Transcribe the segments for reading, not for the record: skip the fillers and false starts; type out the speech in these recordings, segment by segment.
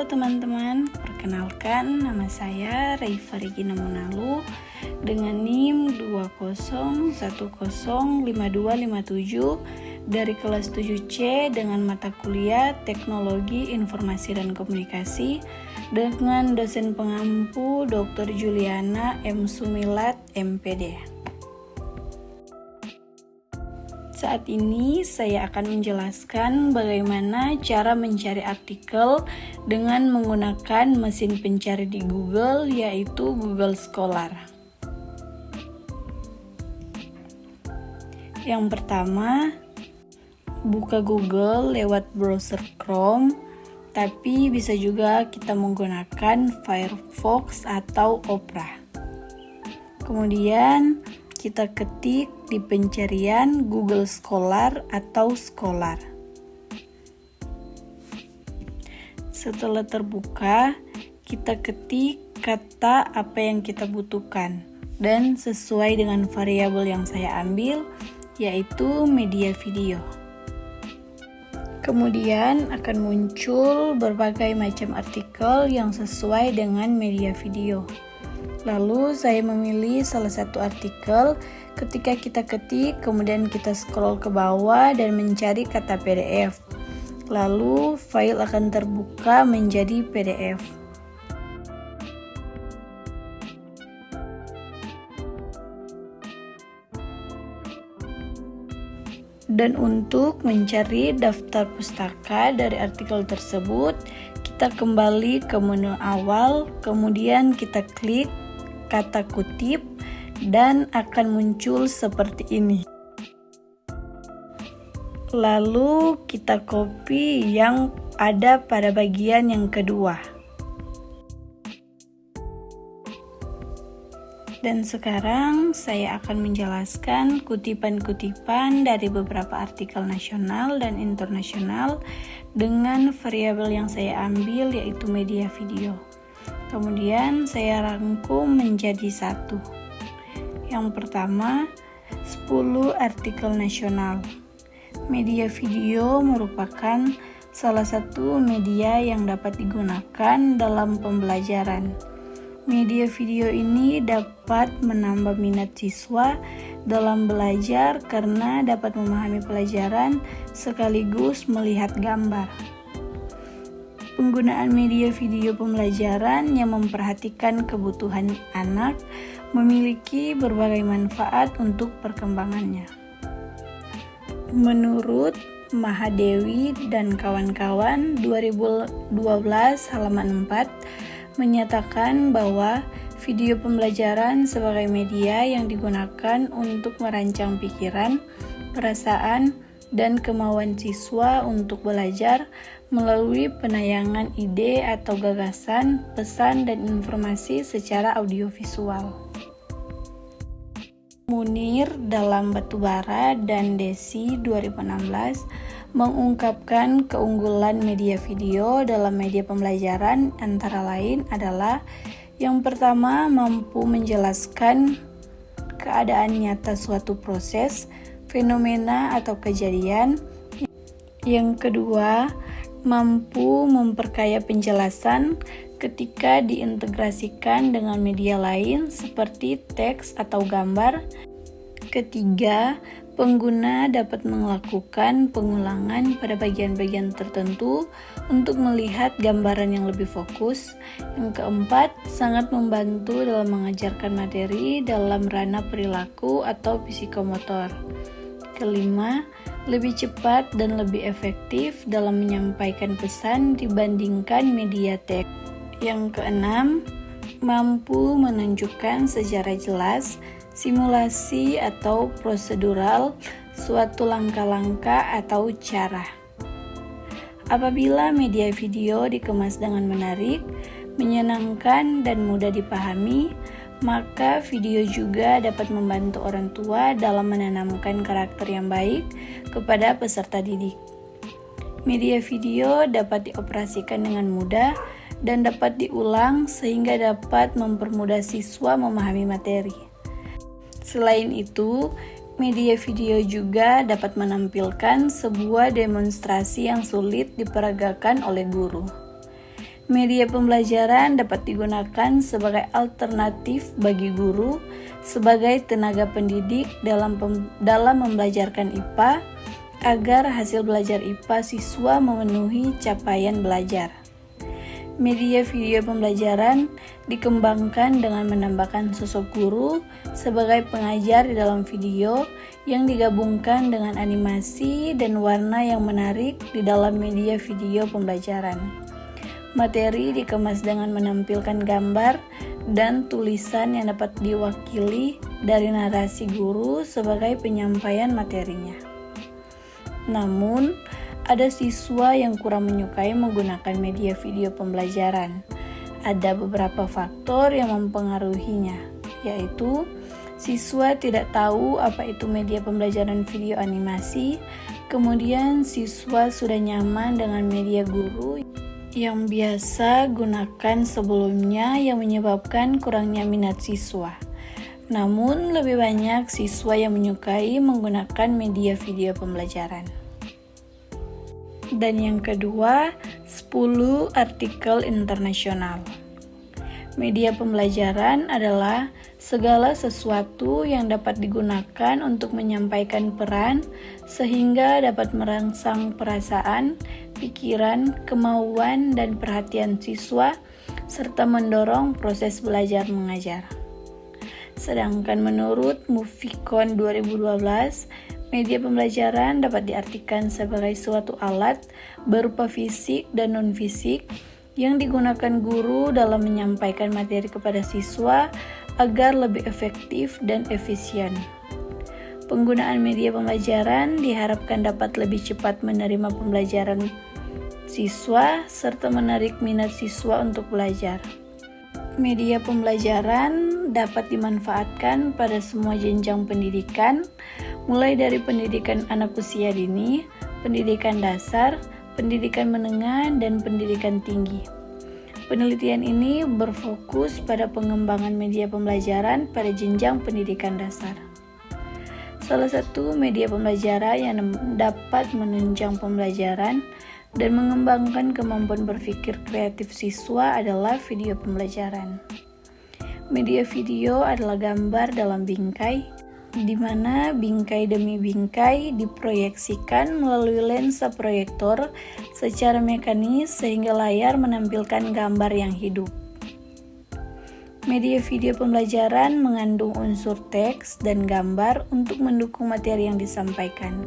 Halo teman-teman, perkenalkan nama saya Raifa Regina Munalu dengan NIM 20105257 dari kelas 7C dengan mata kuliah Teknologi Informasi dan Komunikasi dengan dosen pengampu Dr. Juliana M. Sumilat, MPD. Saat ini saya akan menjelaskan bagaimana cara mencari artikel dengan menggunakan mesin pencari di Google, yaitu Google Scholar. Yang pertama, buka Google lewat browser Chrome, tapi bisa juga kita menggunakan Firefox atau Opera. Kemudian kita ketik di pencarian Google Scholar atau Scholar. Setelah terbuka, kita ketik kata apa yang kita butuhkan dan sesuai dengan variabel yang saya ambil, yaitu media video. Kemudian akan muncul berbagai macam artikel yang sesuai dengan media video. Lalu saya memilih salah satu artikel. Ketika kita ketik, kemudian kita scroll ke bawah dan mencari kata PDF. Lalu file akan terbuka menjadi PDF. Dan untuk mencari daftar pustaka dari artikel tersebut, kita kembali ke menu awal, kemudian kita klik kata kutip dan akan muncul seperti ini. Lalu kita copy yang ada pada bagian yang kedua. Dan sekarang saya akan menjelaskan kutipan-kutipan dari beberapa artikel nasional dan internasional dengan variabel yang saya ambil, yaitu media video. Kemudian saya rangkum menjadi satu. Yang pertama, 10 artikel nasional. Media video merupakan salah satu media yang dapat digunakan dalam pembelajaran. Media video ini dapat menambah minat siswa dalam belajar karena dapat memahami pelajaran sekaligus melihat gambar. Penggunaan media video pembelajaran yang memperhatikan kebutuhan anak memiliki berbagai manfaat untuk perkembangannya. Menurut Mahadewi dan kawan-kawan 2012 halaman 4 menyatakan bahwa video pembelajaran sebagai media yang digunakan untuk merancang pikiran, perasaan, dan kemauan siswa untuk belajar melalui penayangan ide atau gagasan, pesan, dan informasi secara audiovisual. Munir dalam Batubara dan Desi 2016 mengungkapkan keunggulan media video dalam media pembelajaran antara lain adalah yang pertama, mampu menjelaskan keadaan nyata suatu proses, fenomena atau kejadian. Yang kedua, mampu memperkaya penjelasan ketika diintegrasikan dengan media lain seperti teks atau gambar. Ketiga, pengguna dapat melakukan pengulangan pada bagian-bagian tertentu untuk melihat gambaran yang lebih fokus. Yang keempat, sangat membantu dalam mengajarkan materi dalam ranah perilaku atau psikomotor. Kelima, lebih cepat dan lebih efektif dalam menyampaikan pesan dibandingkan media teks. Yang keenam, mampu menunjukkan secara jelas simulasi atau prosedural suatu langkah-langkah atau cara. Apabila media video dikemas dengan menarik, menyenangkan, dan mudah dipahami, maka video juga dapat membantu orang tua dalam menanamkan karakter yang baik kepada peserta didik. Media video dapat dioperasikan dengan mudah dan dapat diulang sehingga dapat mempermudah siswa memahami materi. Selain itu, media video juga dapat menampilkan sebuah demonstrasi yang sulit diperagakan oleh guru. Media pembelajaran dapat digunakan sebagai alternatif bagi guru sebagai tenaga pendidik dalam membelajarkan IPA agar hasil belajar IPA siswa memenuhi capaian belajar. Media video pembelajaran dikembangkan dengan menambahkan sosok guru sebagai pengajar di dalam video yang digabungkan dengan animasi dan warna yang menarik di dalam media video pembelajaran. Materi dikemas dengan menampilkan gambar dan tulisan yang dapat diwakili dari narasi guru sebagai penyampaian materinya. Namun, ada siswa yang kurang menyukai menggunakan media video pembelajaran. Ada beberapa faktor yang mempengaruhinya, yaitu siswa tidak tahu apa itu media pembelajaran video animasi, kemudian siswa sudah nyaman dengan media guru yang biasa gunakan sebelumnya yang menyebabkan kurangnya minat siswa. Namun, lebih banyak siswa yang menyukai menggunakan media video pembelajaran. Dan yang kedua, 10 artikel internasional. Media pembelajaran adalah segala sesuatu yang dapat digunakan untuk menyampaikan peran sehingga dapat merangsang perasaan, pikiran, kemauan, dan perhatian siswa serta mendorong proses belajar mengajar. Sedangkan menurut Moviecon 2012, media pembelajaran dapat diartikan sebagai suatu alat berupa fisik dan non-fisik yang digunakan guru dalam menyampaikan materi kepada siswa agar lebih efektif dan efisien. Penggunaan media pembelajaran diharapkan dapat lebih cepat menerima pembelajaran siswa serta menarik minat siswa untuk belajar. Media pembelajaran dapat dimanfaatkan pada semua jenjang pendidikan, mulai dari pendidikan anak usia dini, pendidikan dasar, pendidikan menengah, dan pendidikan tinggi. Penelitian ini berfokus pada pengembangan media pembelajaran pada jenjang pendidikan dasar. Salah satu media pembelajaran yang dapat menunjang pembelajaran dan mengembangkan kemampuan berpikir kreatif siswa adalah video pembelajaran. Media video adalah gambar dalam bingkai, di mana bingkai demi bingkai diproyeksikan melalui lensa proyektor secara mekanis sehingga layar menampilkan gambar yang hidup. Media video pembelajaran mengandung unsur teks dan gambar untuk mendukung materi yang disampaikan.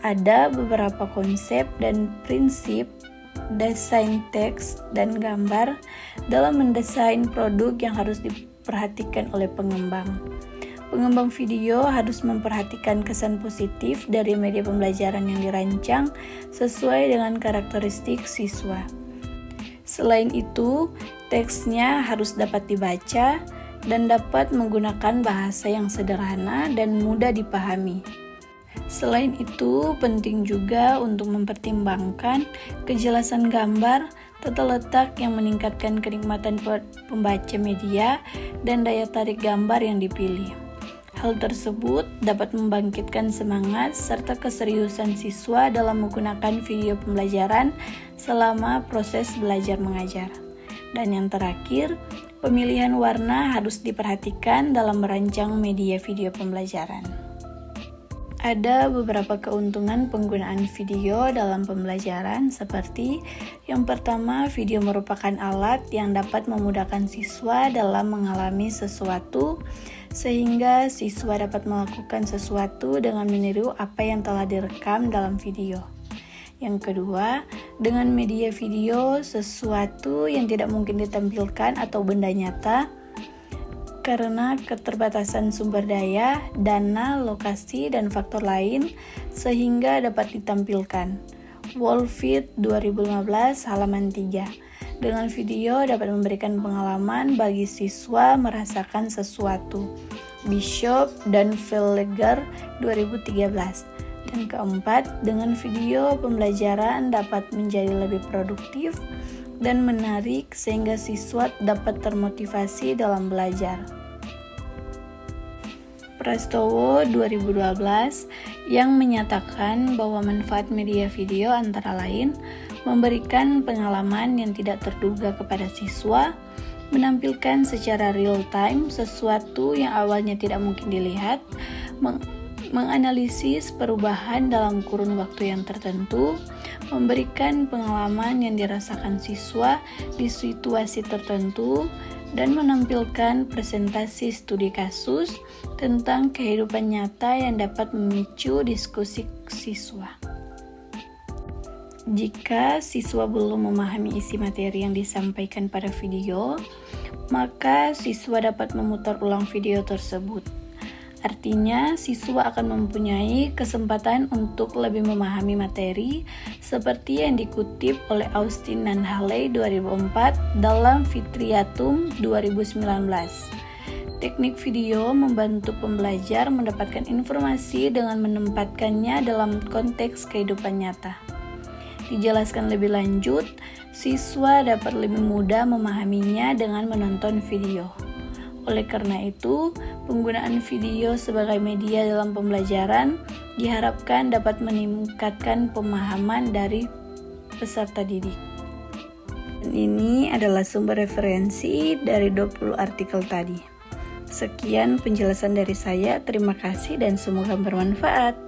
Ada beberapa konsep dan prinsip desain teks dan gambar dalam mendesain produk yang harus diperhatikan oleh pengembang. Pengembang video harus memperhatikan kesan positif dari media pembelajaran yang dirancang sesuai dengan karakteristik siswa. Selain itu, teksnya harus dapat dibaca dan dapat menggunakan bahasa yang sederhana dan mudah dipahami. Selain itu, penting juga untuk mempertimbangkan kejelasan gambar, tata letak yang meningkatkan kenikmatan pembaca media, dan daya tarik gambar yang dipilih. Hal tersebut dapat membangkitkan semangat serta keseriusan siswa dalam menggunakan video pembelajaran selama proses belajar mengajar. Dan yang terakhir, pemilihan warna harus diperhatikan dalam merancang media video pembelajaran. Ada beberapa keuntungan penggunaan video dalam pembelajaran seperti yang pertama, video merupakan alat yang dapat memudahkan siswa dalam mengalami sesuatu sehingga siswa dapat melakukan sesuatu dengan meniru apa yang telah direkam dalam video. Yang kedua, dengan media video sesuatu yang tidak mungkin ditampilkan atau benda nyata karena keterbatasan sumber daya, dana, lokasi, dan faktor lain sehingga dapat ditampilkan. Wallfeed 2015 halaman 3. Dengan video dapat memberikan pengalaman bagi siswa merasakan sesuatu. Bishop dan Felger 2013. Dan keempat, dengan video pembelajaran dapat menjadi lebih produktif dan menarik sehingga siswa dapat termotivasi dalam belajar. Prastowo 2012 yang menyatakan bahwa manfaat media video antara lain memberikan pengalaman yang tidak terduga kepada siswa, menampilkan secara real time sesuatu yang awalnya tidak mungkin dilihat, menganalisis perubahan dalam kurun waktu yang tertentu, memberikan pengalaman yang dirasakan siswa di situasi tertentu, dan menampilkan presentasi studi kasus tentang kehidupan nyata yang dapat memicu diskusi siswa. Jika siswa belum memahami isi materi yang disampaikan pada video, maka siswa dapat memutar ulang video tersebut. Artinya, siswa akan mempunyai kesempatan untuk lebih memahami materi seperti yang dikutip oleh Austin dan Haley 2004 dalam Fitriatum 2019. Teknik video membantu pembelajar mendapatkan informasi dengan menempatkannya dalam konteks kehidupan nyata. Dijelaskan lebih lanjut, siswa dapat lebih mudah memahaminya dengan menonton video. Oleh karena itu, penggunaan video sebagai media dalam pembelajaran diharapkan dapat meningkatkan pemahaman dari peserta didik. Dan ini adalah sumber referensi dari 20 artikel tadi. Sekian penjelasan dari saya, terima kasih dan semoga bermanfaat.